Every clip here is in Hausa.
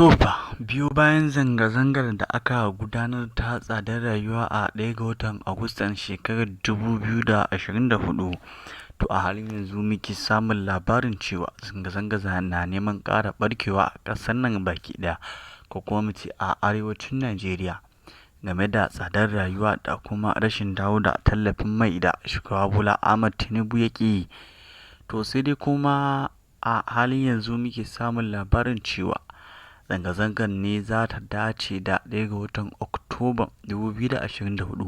To fa, biyo bayan zanga-zangar da aka gudanar ta tsadar rayuwa a 1 ga watan Agustan shekarar 2024, to a halin yanzu muke samun labarin cewa zanga-zanga na neman ƙara ɓarkewa a ƙasar nan baki ɗaya, ko kuma mu ce a arewacin Najeriya, game da tsadar rayuwa da kuma rashin dawo da tallafin mai da shugaba Bola Ahmed Tinubu ya ƙi. To sai dai kuma a halin yanzu muke samun labarin cewa zanga-zangar ne za ta dace da 1 ga watan Oktoba 2024,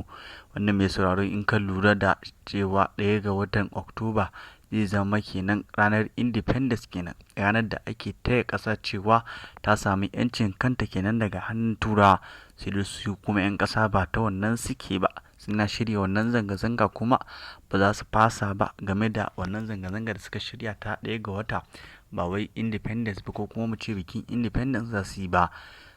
wanda mai sauraro in ka lura da cewa 1 ga watan Oktoba zai zama kenan ranar Independence kenan, ranar da ake taya ƙasa cewa ta sami 'yancin kanta kenan daga hannun Turawa. Sai da su kuma 'yan ƙasa ba ta wannan suke ba, suna shirya wannan zanga-zanga kuma ba za su fasa ba game da wannan zanga-zanga da suka shirya ta 1 ga wata. Ba wai independence ba, ko kuma mu ce bikin independence za su yi ba.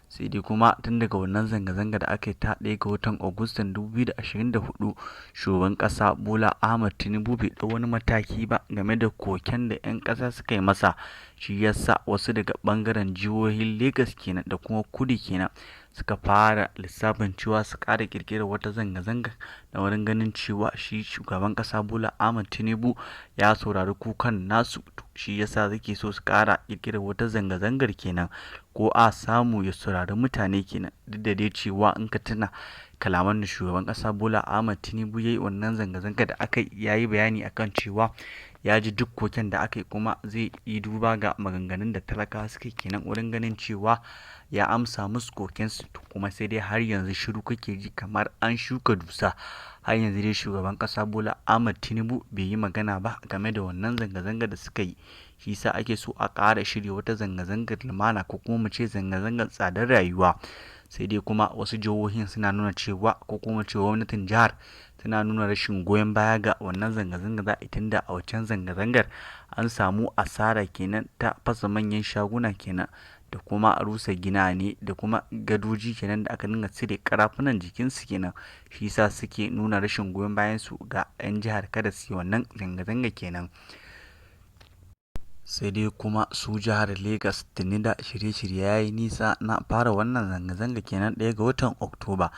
Sai dai kuma tun daga wannan zanga-zanga da aka yi ta 1 ga watan Agustan 2024, shugaban ƙasa Bola Ahmed Tinubu bai ɗau wani mataki ba game da koken da 'yan ƙasa suka yi masa. Shi yasa wasu daga ɓangaren jihohin Lagos kenan da kuma Kudu kenan suka fara lissafin cewa su ƙara ƙirƙirar wata zanga-zanga da wurin ganin cewa shi shugaban ƙasa Bola Ahmed Tinubu ya saurari kukan nasu. Shi yasa suke so su ƙara ƙirƙirar wata zanga-zangar kenan, ko a samu ya saurari mutane kenan. Duk da dai cewa in ka tuna kalaman da shugaban ƙasa Bola Ahmed Tinubu ya yi wannan zanga-zanga da aka yi, ya yi bayani akan cewa ya ji duk koken da aka yi kuma zai yi duba ga maganganun da talakawa suke kenan wurin ganin cewa ya amsa musu kokensu. Kuma sai dai har yanzu shiru kake ji kamar an shuka dusa. Har yanzu dai shugaban ƙasa Bola Ahmed Tinubu bai yi magana ba game da wannan zanga-zanga da suka yi. Shi yasa ake so a ƙara shirya wata zanga-zangar lumana, ko kuma mu ce zanga-zangar tsadar rayuwa. Sai dai kuma wasu jihohin suna nuna cewa, ko kuma ce gwamnatin jihar tana nuna rashin goyon baya ga wannan zanga-zanga za a yi, tunda a waccan zanga-zangar an samu asara kenan ta fasa manyan shaguna kenan, da kuma rusa gina ne, da kuma gadoji kenan da aka dinga cire karafunan jikinsu kenan. Shi yasa suke nuna rashin goyon bayan su ga 'yan jihar kada su yi wannan zanga-zanga kenan. Sai dai kuma su jihar Lagos tuni da shirye-shirye ya yi nisa na fara wannan zanga-zanga kenan 1 ga watan Oktoba,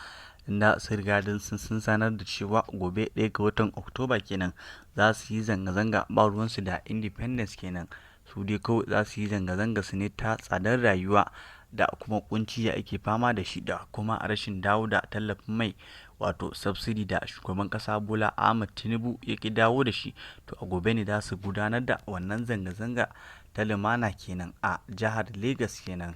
inda sun riga sun sanar da cewa gobe 1 ga watan Oktoba kenan za su yi zanga-zanga ba ruwansu da independence kenan. Su dai kawai za su yi zanga-zanga su ne ta tsadar rayuwa da kuma kunci da ake fama da shi, da kuma rashin dawo da tallafin mai, wato subsidy da shugaban ƙasa Bola Ahmed Tinubu ya ki dawo da shi. To a gobe ne za su gudanar da wannan zanga-zanga ta lumana kenan a jihar Lagos kenan.